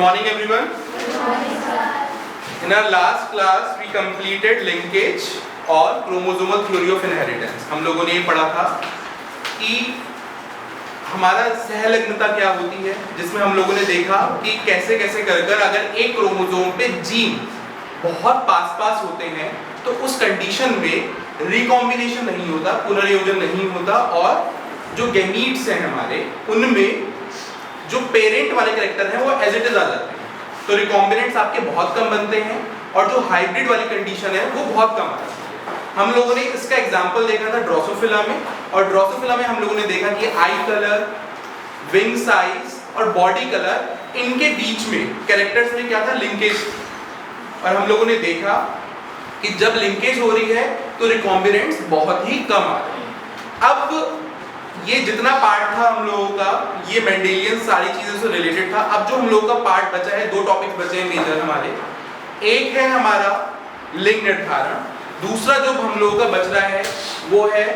morning everyone. In our last class we completed linkage और chromosomal theory of inheritance. हम लोगों ने ये पढ़ा था कि हमारा सहलग्नता क्या होती है, जिसमें हम लोगों ने देखा कि कैसे कैसे कर अगर एक क्रोमोसोम पे जीन बहुत पास होते हैं तो उस कंडीशन में रिकॉम्बिनेशन नहीं होता, पुनर्योजन नहीं होता और जो गैमीट्स हैं हमारे उनमें जो पेरेंट वाले कैरेक्टर हैं वो एज इट इज आ जाते हैं, तो रिकॉम्बिनेंट्स आपके बहुत कम बनते हैं और जो हाइब्रिड वाली कंडीशन है वो बहुत कम आती है। हम लोगों ने इसका एग्जांपल देखा था ड्रोसोफिला में, और ड्रोसोफिला में हम लोगों ने देखा कि आई कलर, विंग साइज और बॉडी कलर, इनके बीच में कैरेक्टर्स में क्या था, लिंकेज। और हम लोगों ने देखा कि जब लिंकेज हो रही है तो रिकॉम्बिनेंट्स बहुत ही कम आ रहे हैं। अब ये जितना पार्ट था हम लोगों का, ये मेंडेलियन सारी चीजों से रिलेटेड था। अब जो हम लोगों का पार्ट बचा है, दो टॉपिक बचे हैं मेजर हमारे। एक है हमारा लिंग निर्धारण, दूसरा जो हम लोगों का बच रहा है वो है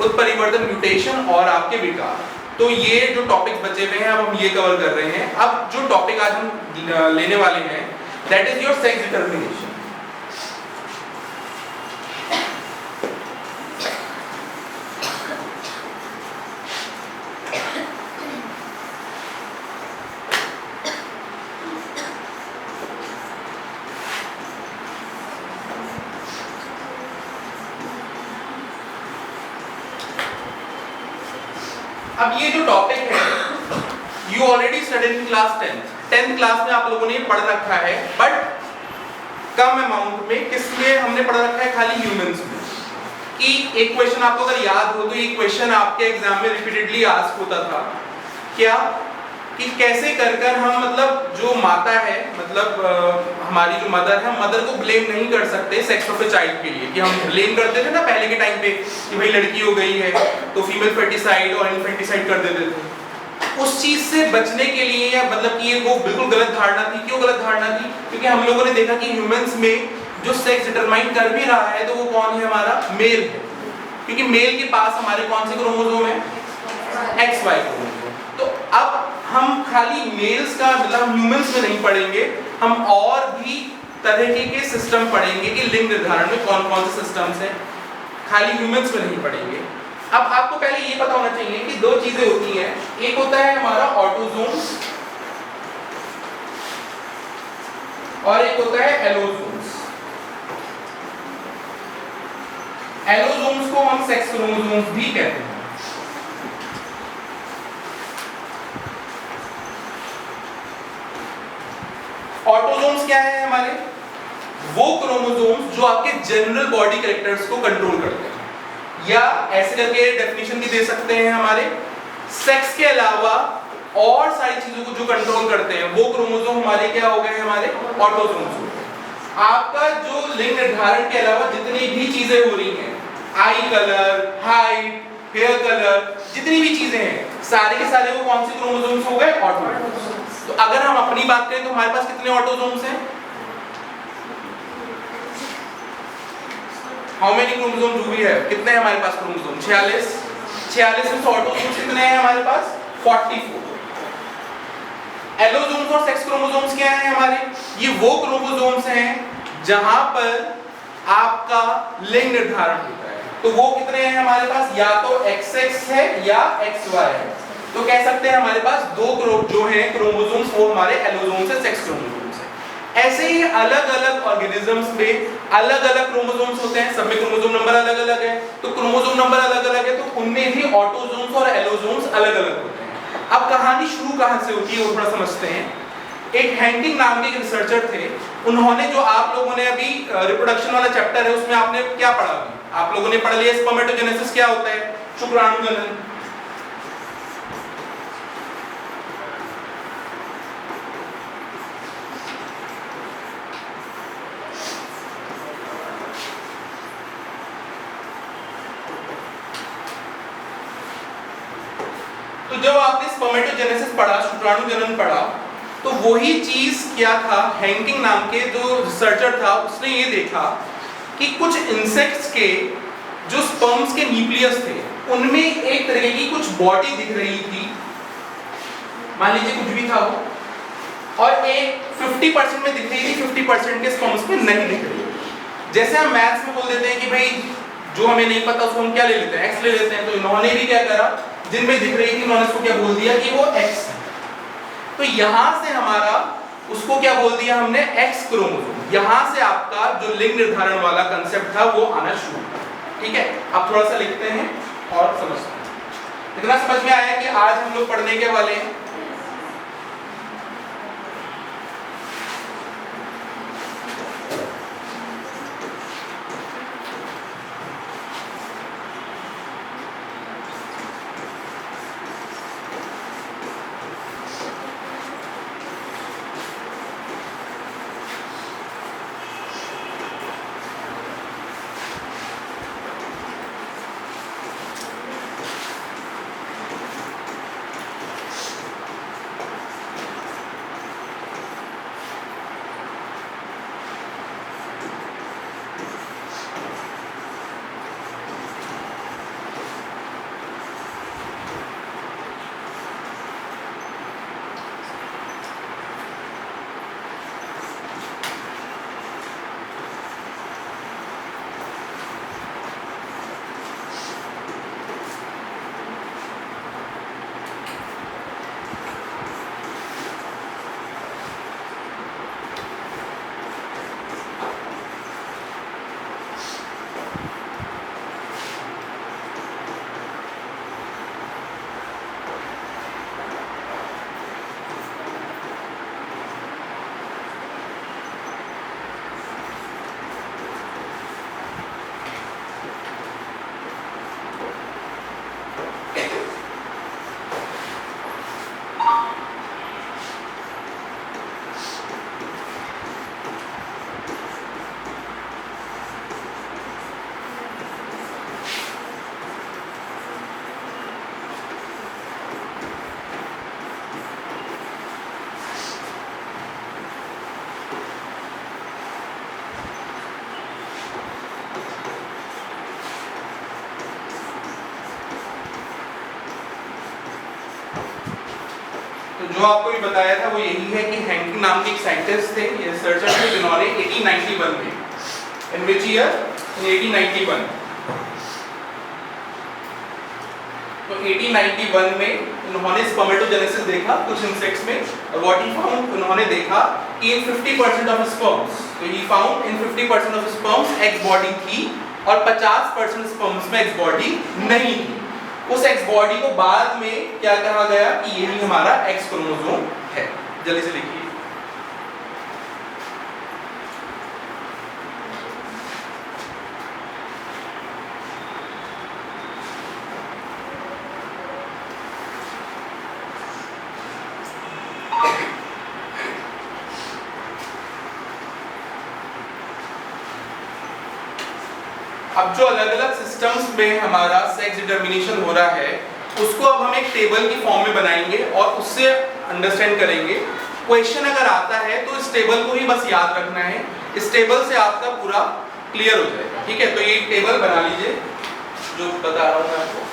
उत्परिवर्तन, म्यूटेशन और आपके विकार। तो ये जो टॉपिक बचे हुए हैं अब हम ये कवर कर रहे हैं। अब जो टॉपिक आज हम लेने वाले हैं that is your sex determination. अब ये जो टॉपिक है you already studied in class 10th class में आप लोगों ने पढ़ रखा है, बट कम अमाउंट में। किसमें हमने पढ़ रखा है, खाली ह्यूमंस में। कि एक क्वेश्चन आपको अगर याद हो तो ये क्वेश्चन आपके एग्जाम में रिपीटेडली आस्क होता था, क्या कि कैसे कर हम मतलब जो माता है, मतलब हमारी जो मदर है, मदर को ब्लेम नहीं कर सकते सेक्स ऑफ ए चाइल्ड के लिए। कि हम ब्लेम करते थे ना पहले के टाइम पे कि भाई लड़की हो गई है तो फीमेल फर्टिसाइड और इन्फेंटिसाइड कर देते थे। उस चीज से बचने के लिए, या मतलब कि ये वो बिल्कुल गलत धारणा थी। क्यों गलत धारणा थी? क्योंकि हम लोगों ने देखा कि ह्यूमंस में जो सेक्स डिटरमाइन कर भी रहा है तो वो कौन है, हमारा मेल है। क्योंकि मेल के पास हमारे कौन से क्रोमोसोम है, XY क्रोमोसोम। तो अब हम खाली मेल्स का मतलब ह्यूमंस में नहीं पढ़ेंगे, हम और भी तरह के सिस्टम पढ़ेंगे कि लिंग निर्धारण में कौन कौन से सिस्टम्स हैं, खाली ह्यूमंस में नहीं पढ़ेंगे। अब आपको पहले ये पता होना चाहिए कि दो चीजें होती हैं, एक होता है हमारा ऑटोसोम्स और एक होता है एलोसोम्स। एलोसोम्स को हम सेक्स क्रोमोसोम्स भी कहते हैं। ऑटोसोम्स क्या है हमारे, वो क्रोमोसोम्स जो आपके जनरल बॉडी कैरेक्टर्स को कंट्रोल करते हैं, या ऐसे करके डेफिनेशन भी दे सकते हैं हमारे सेक्स के अलावा और सारी चीजों को जो कंट्रोल करते हैं वो क्रोमोसोम हमारे क्या हो गए, हमारे ऑटोसोम्स हो गए। आपका जो लिंग निर्धारण के अलावा जितनी भी चीजें हो रही हैं, eye colour, height, hair colour, जितनी भी चीजें हैं सारे के सारे वो कौन से क्रोमोसोम्स हो गए, ऑटोसोम्स। तो अगर हम अपनी बात करें तो हमारे पास कितने ऑटोसोम्स हैं, how many chromosomes do we have, कितने हैं हमारे पास क्रोमोसोम, 46 में से ऑटोसोम्स कितने हैं हमारे पास, 44। एलोसोम्स और सेक्स क्रोमोसोम्स क्या हैं हमारे, ये वो क्रोमोसोम्स हैं जहां पर आपका लिंग निर्धारण होता है। तो वो कितने हैं हमारे पास, या तो XX है या XY है। तो कह सकते हैं हमारे पास दो जो हैं क्रोमोसोम्स वो हमारे एलोसोम्स है, सेक्स क्रोमोसोम्स है। ऐसे ही अलग अलग ऑर्गेनिजम्स में अलग अलग क्रोमोसोम्स होते हैं, सब में क्रोमोसोम नंबर अलग अलग है। तो क्रोमोसोम नंबर अलग अलग है तो उनमें भी ऑटोसोम्स और एलोसोम्स अलग अलग होते हैं। अब कहानी शुरू कहां से होती है वो थोड़ा समझते हैं। एक हैंकिंग नाम के एक रिसर्चर थे, उन्होंने जो आप लोगों ने अभी रिप्रोडक्शन वाला चैप्टर है उसमें आपने क्या पढ़ा, आप लोगों ने पढ़ लिया स्पर्मेटोजेनेसिस क्या होता है, शुक्राणु जनन। तो जब आपने स्पर्मेटोजेनेसिस पढ़ा, शुक्राणु जनन पढ़ा, तो वही चीज क्या था, हैंकिंग नाम के जो रिसर्चर था उसने ये देखा कि कुछ इंसेक्ट्स के जो स्पर्म्स के न्यूक्लियस थे उनमें एक तरह की कुछ बॉडी दिख रही थी, मान लीजिए कुछ भी था वो, और एक 50% में दिख रही थी, 50% के स्पर्म्स में नहीं दिख रही। जैसे हम मैथ्स में बोल देते हैं कि भाई जो हमें नहीं पता उसको हम क्या ले लेते हैं, x ले लेते हैं, तो इन्होंने भी क्या करा, जिनमें दिख रही थी उन्होंने उसको क्या बोल दिया कि वो x है। तो यहां से हमारा उसको क्या बोल दिया हमने, x क्रोमोसोम। यहां से आपका जो लिंग निर्धारण वाला कंसेप्ट था वो आना शुरू हुआ। ठीक है, अब थोड़ा सा लिखते हैं और समझते हैं। इतना समझ में आया कि आज हम लोग पढ़ने के वाले हैं जो आपको भी बताया था वो यही है कि हैंकिंग नाम के एक साइंटिस्ट थे, ये रिसर्चर थे, जिन्होंने 1891 में, इन विच ईयर, इन 1891, तो 1891 में इन्होंने स्पर्मेटोजेनेसिस देखा कुछ इंसेक्ट्स में, और व्हाट ही फाउंड, उन्होंने देखा कि इन 50% ऑफ स्पर्म्स, तो he found in 50% of sperms x body थी और 50% स्पर्म्स में एक्स बॉडी नहीं थी। उस एक्स बॉडी को बाद में क्या कहा गया कि यही हमारा एक्स क्रोमोसोम है। जल्दी से लिखिए। अब जो अलग अलग सिस्टम्स में हमारा सेक्स डिटर्मिनेशन हो रहा है उसको अब हम एक टेबल की फॉर्म में बनाएंगे और उससे अंडरस्टैंड करेंगे। क्वेश्चन अगर आता है तो इस टेबल को ही बस याद रखना है, इस टेबल से आपका पूरा क्लियर हो जाएगा। ठीक है, तो ये टेबल बना लीजिए जो बता रहा हूँ मैं आपको।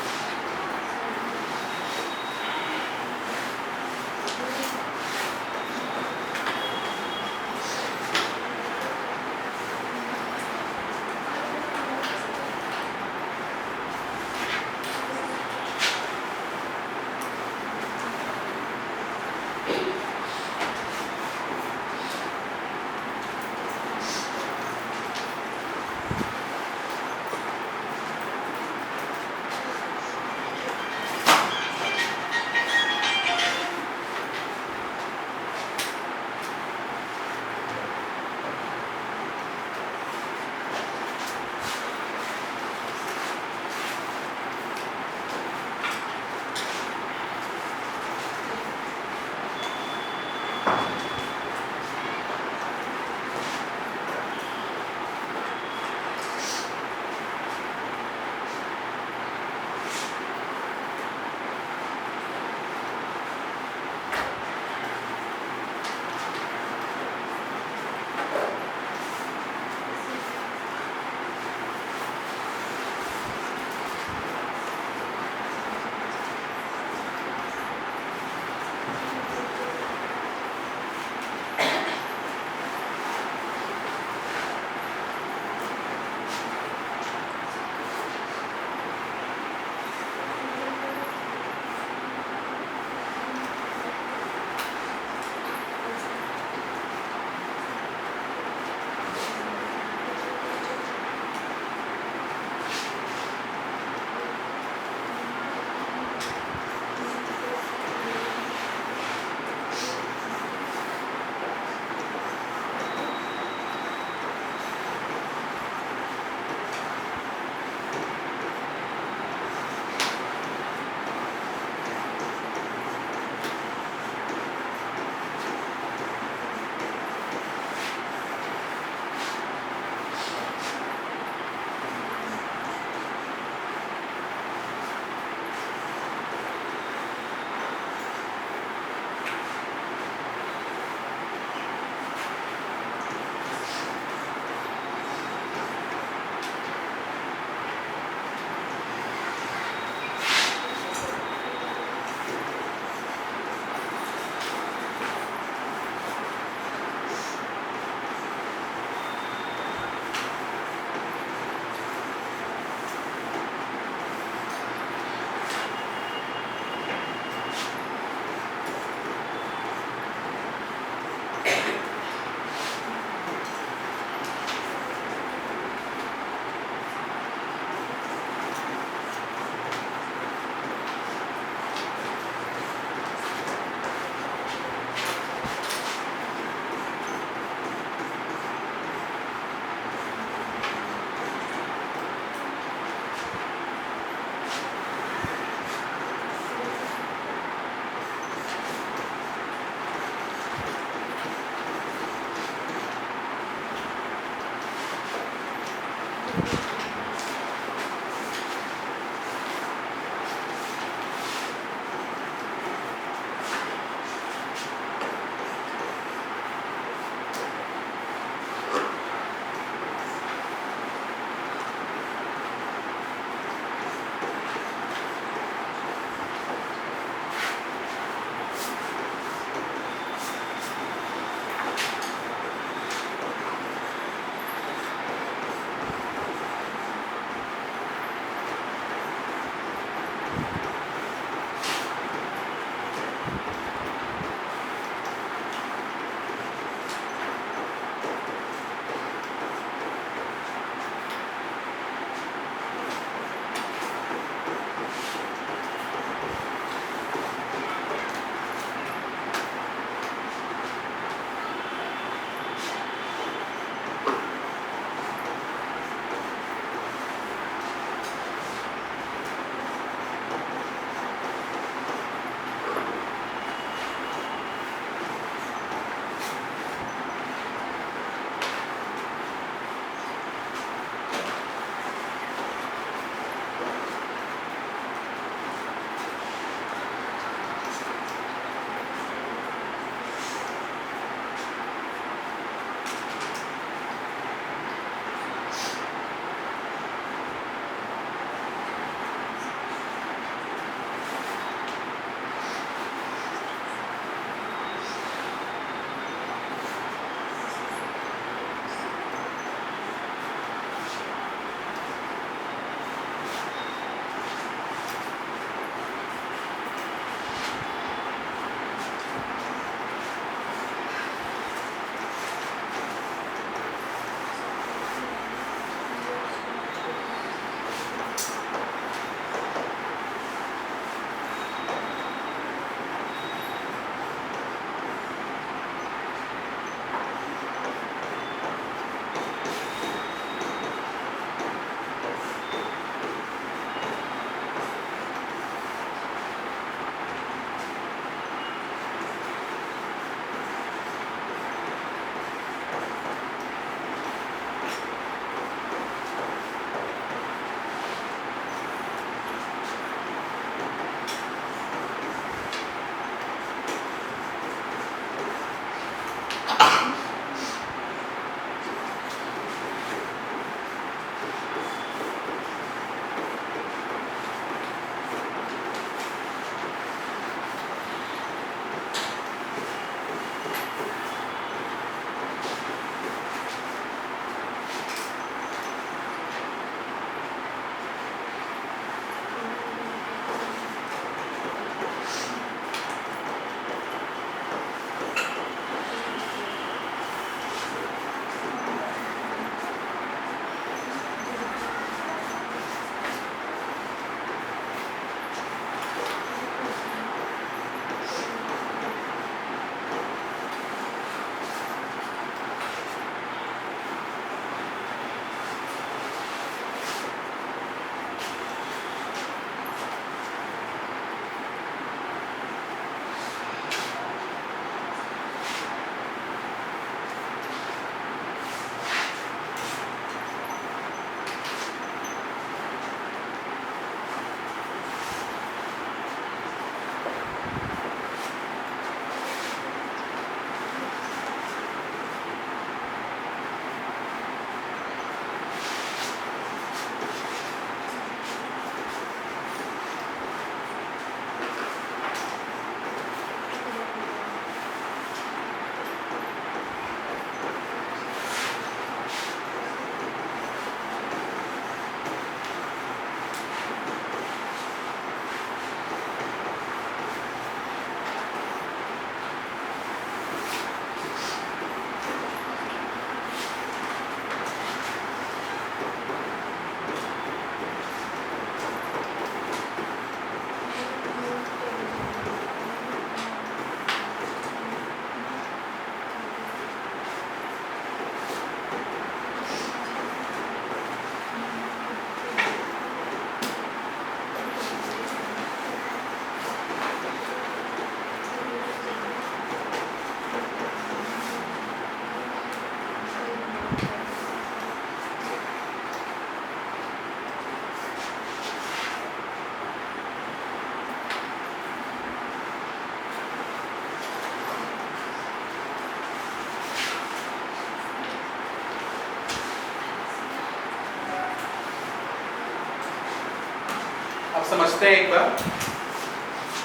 समझते हैं एक बार,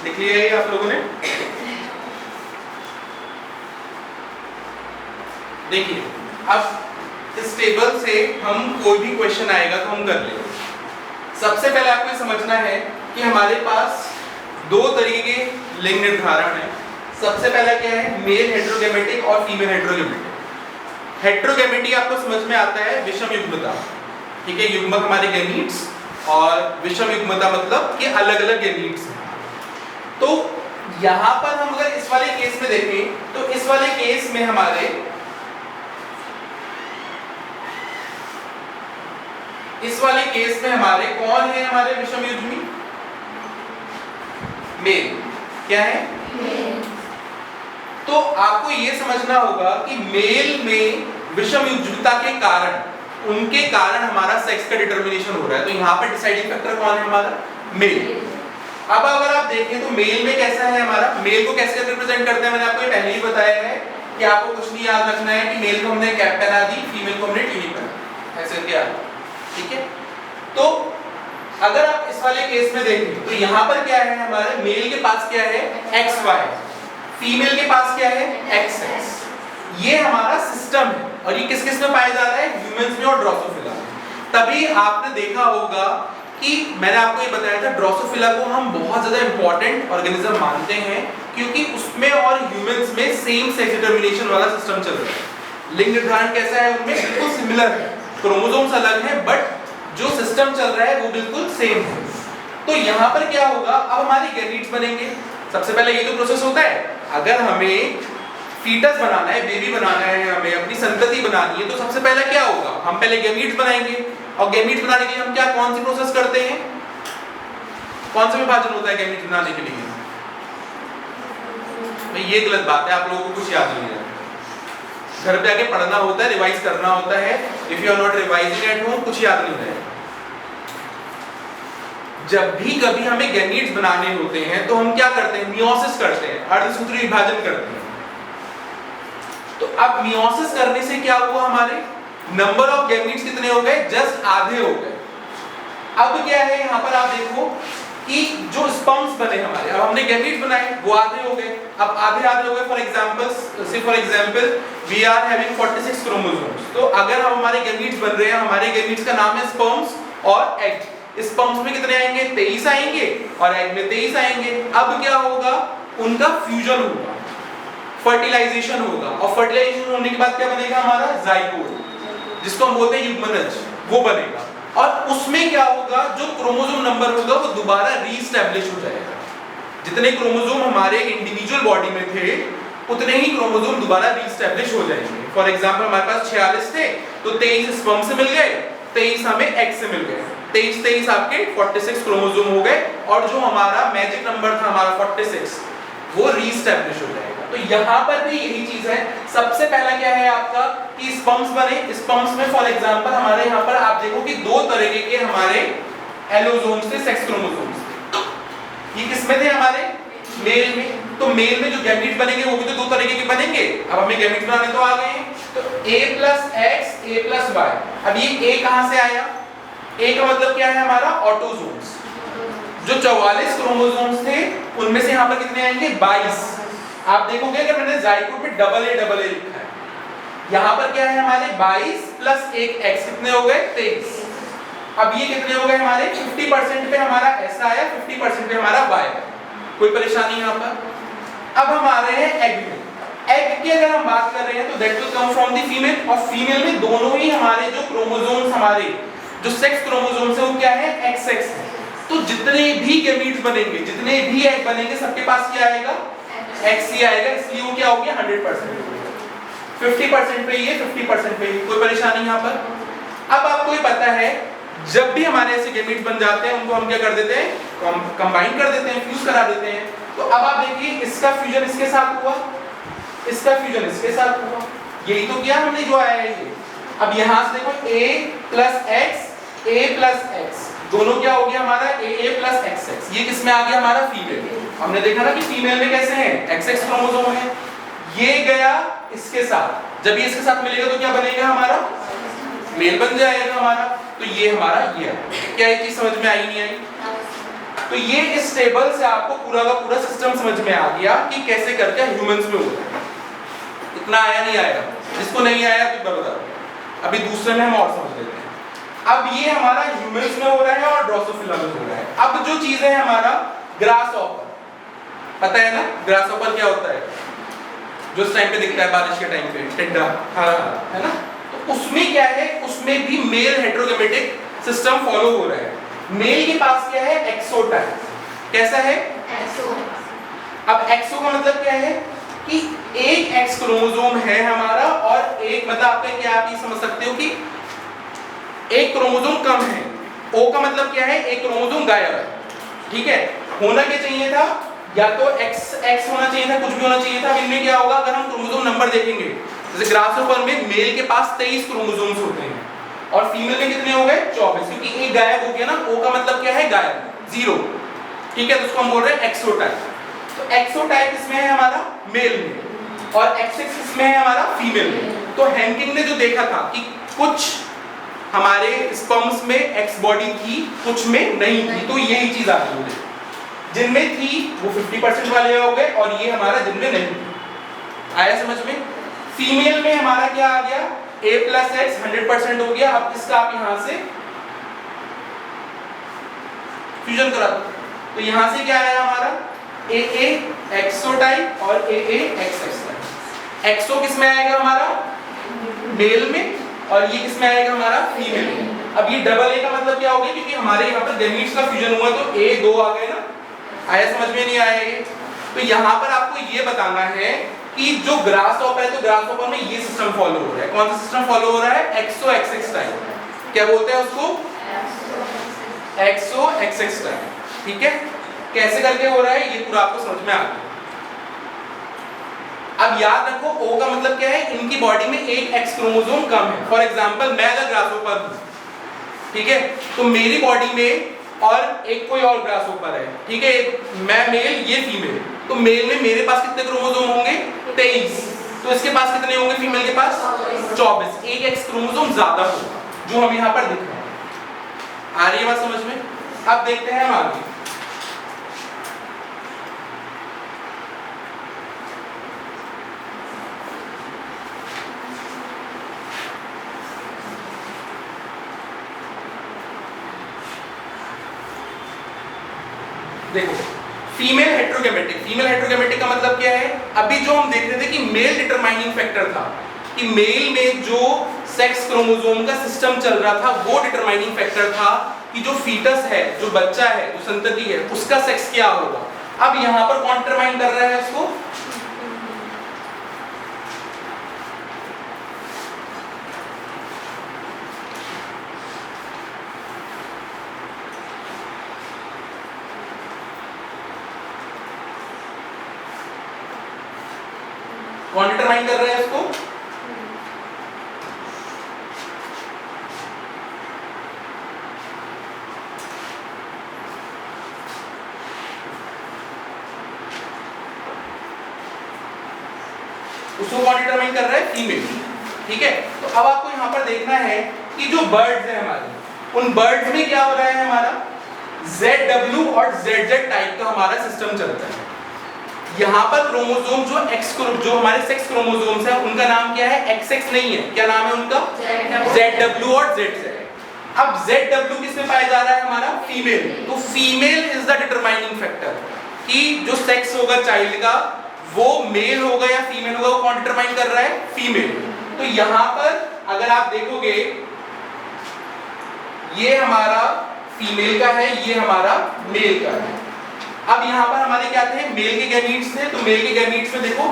लिख लिया ये आप लोगों ने। देखिए अब इस टेबल से हम कोई भी क्वेश्चन आएगा तो हम कर लेंगे। सबसे पहले आपको ये समझना है कि हमारे पास दो तरीके के लिंग निर्धारण है। सबसे पहला क्या है, मेल हेट्रोगेमेटिक और फीमेल हेट्रोगेमेटिक। हेट्रोगेमेटी आपको समझ में आता है विषम युग्मता, ठीक है, युग्मक हमारे गैमीट्स, और विषम युग्मता मतलब कि अलग अलग गैमीट्स हैं। तो यहां पर हम अगर इस वाले केस में देखें तो इस वाले केस में हमारे कौन है हमारे विषम युग्मी? मेल। क्या है? मेल। तो आपको यह समझना होगा कि मेल में विषम युग्मता के कारण, उनके कारण हमारा सेक्स का डिटर्मिनेशन हो रहा है। तो यहाँ पर डिसाइडिंग फैक्टर कौन है हमारा? मेल। अब अगर आप देखें तो मेल में कैसा है हमारा, मेल को कैसे रिप्रेजेंट करते हैं, मैंने आपको पहले ही बताया है कि आपको कुछ नहीं याद रखना है कि मेल को हमने कैपिटल आ दी, फीमेल को हमने टीनी पर, ऐसे क्या, ठीक है। तो अगर आप इस वाले केस में देखें तो यहाँ पर क्या है हमारे, मेल के पास क्या है XY, फीमेल के पास क्या है XX। ये हमारा सिस्टम है और ये किस किस में पाया जा रहा है, ह्यूमंस में और ड्रोसोफिला में। तभी आपने देखा होगा कि मैंने आपको ये बताया था ड्रोसोफिला को हम बहुत ज्यादा इंपॉर्टेंट ऑर्गेनिज्म मानते हैं क्योंकि उसमें और ह्यूमंस में सेम सेक्स डिटर्मिनेशन वाला सिस्टम चल रहा है। लिंग निर्धारण कैसा है उनमें, बिल्कुल सिमिलर है, क्रोमोसोम्स अलग है बट जो सिस्टम चल रहा है वो बिल्कुल सेम है। तो यहाँ पर क्या होगा, अब हमारे गैमीट्स बनेंगे। सबसे पहले ये तो प्रोसेस होता है, अगर हमें फीटस बनाना है, बेबी बनाना है, हमें अपनी संतति बनानी है, तो सबसे पहले क्या होगा, हम पहले गैमीट्स बनाएंगे। और गैमीट्स बनाने के लिए हम क्या, कौन सी प्रोसेस करते हैं, कौन सा विभाजन होता है गैमीट्स बनाने के लिए? भाई ये गलत बात है, आप लोगों को कुछ याद नहीं है, घर पे आके पढ़ना होता है, रिवाइज करना होता है। If you are not revising at home, कुछ याद नहीं है। जब भी कभी हमें गैमीट्स बनाने होते हैं तो हम क्या करते हैं, मियोसिस करते हैं, अर्धसूत्री विभाजन करते हैं। तो अब मियोसिस करने से क्या हुआ, हमारे नंबर ऑफ गैमीट्स कितने हो गए, जस्ट आधे हो गए। अब क्या है यहाँ पर आप देखो कि जो स्पर्म्स बने हमारे, अब हमने गैमीट्स बनाए वो आधे हो गए, अब आधे आधे हो गए। For example we are having 46 chromosomes. तो अगर हम हमारे गैमीट्स बन रहे हैं, हमारे गैमीट्स का नाम है स्पर्म्स और एग। स्पर्म्स में कितने आएंगे, 23 आएंगे, और एग में 23 आएंगे। अब क्या होगा, उनका फ्यूजन होगा, फर्टिलाइजेशन होगा, और फर्टिलाइजेशन होने के बाद क्या बनेगा हमारा, जाइगोट, जिसको हम बोलते हैं युग्मनज, वो बनेगा। और उसमें क्या होगा, जो क्रोमोसोम नंबर होगा वो दोबारा रीस्टैब्लिश हो जाएगा। जितने क्रोमोसोम हमारे इंडिविजुअल बॉडी में थे उतने ही क्रोमोसोम दोबारा रीस्टैब्लिश हो जाएंगे। फॉर एग्जांपल हमारे पास 46 थे तो 23 स्पर्म से मिल गए, 23 हमें एग से मिल गए, 23 आपके 46 क्रोमोसोम हो गए, और जो हमारा मैजिक नंबर था हमारा 46 वो रीस्टैब्लिश हो जाएगा। तो यहाँ पर भी यही चीज है। सबसे पहला क्या है आपका कि स्पर्म्स बने। स्पर्म्स में फॉर एग्जांपल हमारे यहाँ पर आप देखो कि दो तरह के हमारे एलोसोम्स थे, सेक्स क्रोमोसोम्स थे। ये किसमें थे हमारे, मेल में। तो मेल में जो गैमीट्स बनेंगे वो भी तो दो तरीके के बनेंगे। अब हमें गैमीट्स बनाने तो आ गए हैं, तो A+X A+Y। अब ये A कहाँ से आया, A का मतलब क्या है हमारा, ऑटोसोम्स। जो 44 क्रोमोसोम्स थे उनमें से यहाँ पर कितने आएंगे, 22। आप देखोगे अगर मैंने जाइगोट में डबल ए लिखा है, यहाँ पर क्या है हमारे 22 + 1 X, कितने हो गए, 23। अब ये कितने हो गए हमारे, 50% पे हमारा ऐसा आया, 50% पे हमारा Y है। कोई परेशानी यहाँ पर। अब हम आ रहे हैं एग में। एग की अगर हम बात कर रहे हैं तो that will come from the female, और फीमेल में दोनों ही हमारे जो क्रोमोसोम्स, हमारे जो सेक्स क्रोमोसोम्स है वो क्या है, XX है। तो जितने भी गैमीट्स बनेंगे, जितने भी एग बनेंगे, सबके पास क्या आएगा, X ही आएगा। इसलिए वो क्या हो गया, 100%। 50% पे ये, 50% पे ये, कोई परेशानी यहाँ पर। अब आपको ये पता है जब भी हमारे ऐसे गैमीट्स बन जाते हैं उनको हम क्या कर देते हैं, कंबाइन कर देते हैं, फ्यूज करा देते हैं। तो अब आप देखिए इसका फ्यूजन इसके साथ हुआ, इसका फ्यूजन इसके साथ हुआ, यही तो किया हमने जो आया है ये। अब यहाँ से देखो A+X A+X दोनों क्या हो गया हमारा, AA+XX। ये किस में आ गया हमारा, फीमेल। हमने देखा ना कि फीमेल में कैसे हैं, XX क्रोमोसोम है। ये गया इसके साथ, जब ये इसके साथ मिलेगा तो क्या बनेगा हमारा, मेल बन जाएगा हमारा। तो ये हमारा ये है। क्या ये चीज समझ में आई नहीं आई? तो ये इस टेबल से आपको पूरा का पूरा सिस्टम समझ में आ गया कि कैसे करके ह्यूमंस में होता है। इतना आया नहीं आया? जिसको नहीं आया तो बता दो। अभी दूसरे में हम और समझ लेते हैं। अब ये हमारा ह्यूमंस में हो रहा है और ड्रोसोफिला में हो रहा है। अब जो चीज है हमारा ग्रास ऑपर, पता है ना ग्रास ऑपर क्या होता है? जो इस टाइम पे दिखता है बारिश के टाइम पे, टिड्डा, है ना? तो उसमें क्या है, उसमें भी मेल हेटेरोगैमेटिक सिस्टम फॉलो हो रहा है। मेल के पास क्या है? एक्सोटाइप। कैसा है? एक्सो। अब एक्सो का मतलब क्या है कि एक एक्स क्रोमोसोम है हमारा और एक, मतलब आपका क्या, आप ये समझ सकते हो कि एक क्रोमोसोम कम है। ओ का मतलब क्या है? एक क्रोमोसोम गायब है। ठीक है, होना क्या चाहिए था? या तो एक्स होना चाहिए था, कुछ भी होना चाहिए था। इनमें क्या होगा अगर हम क्रोमोसोम नंबर देखेंगे, जैसे ग्रासहोपर में मेल के पास 23 क्रोमोसोम्स होते हैं और फीमेल में कितने हो गए? 24, क्योंकि एक गायब हो गया ना। ओ का मतलब क्या है? गायब, जीरो। ठीक है, तो उसको हम बोल रहे हैं एक्सोटाइप। तो एक्सोटाइप इसमें है हमारा मेल में और एक्सएक्स इसमें है हमारा फीमेल में। तो हैंकिंग ने जो देखा था कि कुछ हमारे स्पर्म्स में एक्स बॉडी थी, कुछ में नहीं थी, तो यही चीज आ गई मुझे। जिनमें थी वो 50% वाले हो गए और ये हमारा जिनमें नहीं थी। आया समझ में? फीमेल में हमारा क्या आ गया? A प्लस एक्स 100% हो गया। अब इसका आप यहां से फ्यूजन करा दो, तो यहां से क्या आया हमारा? AA एक्सोटाइप और AA एक्सएक्स टाइप। एक्सो किसमें आएगा हमारा? मेल में, और ये किसमें आएगा हमारा? फीमेल में। अब ये डबल A का मतलब क्या हो गया? क्योंकि हमारे यहाँ पर गैमीट्स का फ्यूजन हुआ तो A 2 आ गए ना। आया समझ में? नहीं आया ये? तो यहाँ पर आपको ये बताना है कि जो ग्रासहॉपर है, तो ग्रासहॉपर में ये सिस्टम फॉलो हो रहा है। कौन सा सिस्टम फॉलो हो रहा है? एक्सो एक्सएक्स टाइप। क्या बोलते हैं उसको? एक्सो एक्सएक्स टाइप। ठीक है, कैसे करके हो रहा है ये पूरा आपको समझ में आ गया। अब याद रखो, O का मतलब क्या है? इनकी बॉडी में एक एक्स क्रोमोसोम कम है। फॉर एग्जांपल मैं अगर ग्रासहॉपर हूं, ठीक है, तो मेरी बॉडी में और एक कोई और ग्रासहॉपर है, ठीक है, मैं मेल ये फीमेल, तो मेल में मेरे पास कितने क्रोमोसोम होंगे? 23। तो इसके पास कितने होंगे? फीमेल के पास 24। एक एक्स क्रोमोसोम ज्यादा होगा, जो हम यहाँ पर दिख रहे हैं। आ रही है बात समझ में? अब देखते हैं हम आगे। देखो, फीमेल हेटेरोगैमेटिक। फीमेल हेटेरोगैमेटिक का मतलब क्या है? अभी जो हम देख रहे थे कि मेल डिटरमाइनिंग फैक्टर था, कि मेल में जो सेक्स क्रोमोसोम का सिस्टम चल रहा था वो डिटरमाइनिंग फैक्टर था कि जो फीटस है, जो बच्चा है, जो संतति है, उसका सेक्स क्या होगा। अब यहाँ पर कौन डिटरमाइन कर रहा है इसको? कौन डिटरमाइन कर रहा है इसको? उसको कौन डिटरमाइन कर रहा है? फीमेल। ठीक है, तो अब आपको यहाँ पर देखना है कि जो बर्ड्स हैं हमारे, उन बर्ड्स में क्या हो रहा है हमारा? ZW और ZZ टाइप का हमारा सिस्टम चलता है। यहाँ पर क्रोमोसोम जो हमारे सेक्स क्रोमोसोम्स हैं उनका नाम क्या है? XX नहीं है। क्या नाम है उनका? ZW और ZZ। अब ZW किसमें पाया जा रहा है हमारा? फीमेल। तो female is the determining factor कि जो सेक्स होगा चाइल्ड का वो मेल होगा या फीमेल होगा, वो कौन डिटरमाइन कर रहा है? फीमेल। तो यहाँ पर अगर आप देखोगे ये हमारा फीमेल का है, ये हमारा मेल का है। अब यहाँ पर हमारे क्या थे? मेल के गैमीट्स थे। तो मेल के गैमीट्स में देखो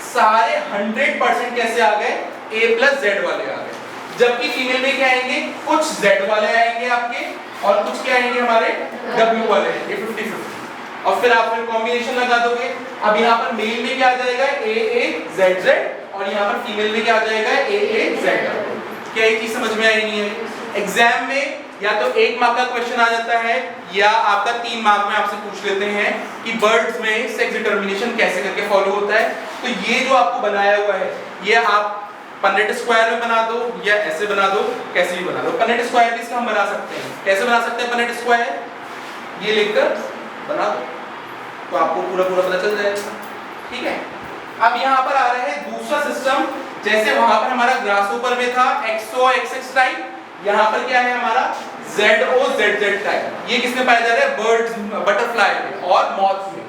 सारे 100% कैसे आ गए? A प्लस Z वाले आ गए। जबकि फीमेल में क्या आएंगे? कुछ Z वाले आएंगे आपके और कुछ क्या आएंगे हमारे? W वाले आएंगे। 50-50 और फिर आप फिर कॉम्बिनेशन लगा दोगे। अब यहाँ पर मेल में क्या आ जाएगा? AA ZZ और यहाँ पर फीमेल में क्या आ जाएगा? AA ZW। क्या ये चीज समझ में आई नहीं है? एग्जाम में या तो 1 मार्क का क्वेश्चन आ जाता है या आपका 3 मार्क में आपसे पूछ लेते हैं कि बर्ड्स में सेक्स डिटरमिनेशन कैसे करके फॉलो होता है। तो ये जो आपको बनाया हुआ है ये आप पन्नेट स्क्वायर में बना दो या ऐसे बना दो, कैसे भी बना दो। पन्नेट स्क्वायर भी इसका हम बना सकते हैं। कैसे बना सकते हैं पन्नेट स्क्वायर? ये लिखकर बना दो तो आपको पूरा पता चल जाएगा। ठीक है, अब यहाँ पर आ रहे हैं दूसरा सिस्टम, जैसे वहां पर हमारा ग्रासहोपर में था XO XX टाइप, यहाँ पर क्या है हमारा ZO ZZ टाइप। ये किसमें पाया जा रहा है? बर्ड्स, बटरफ्लाई में और मॉथ्स में।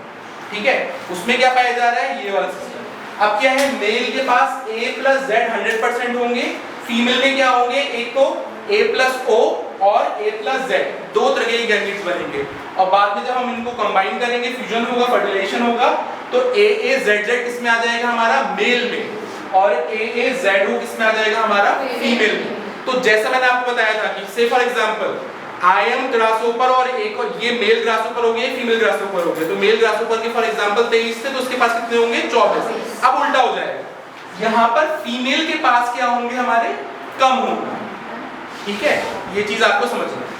ठीक है, उसमें क्या पाया जा रहा है? ये वाला सिस्टम। अब क्या है, मेल के पास A + Z 100% होंगे, फीमेल में क्या होंगे? एक तो A + O और A + Z, दो तरह के गैमेट्स बनेंगे और बाद में जब हम इनको कंबाइन करेंगे, फ्यूजन होगा, फर्टिलाइजेशन होगा, तो AAZZ किसमें आ जाएगा? हमारा मेल में, और AAZO किसमें आ जाएगा? हमारा फीमेल में। तो जैसा मैंने आपको बताया था कि से for example I am grasshopper और एक और ये मेल ग्रासहोपर हो गए, फीमेल ग्रासहोपर हो गए, तो मेल ग्रासहोपर के फॉर एग्जांपल 23 थे, तो उसके पास कितने होंगे? 24। अब उल्टा हो जाएगा, यहाँ पर फीमेल के पास क्या होंगे? हमारे कम होंगे। ठीक है, ये चीज आपको समझना है।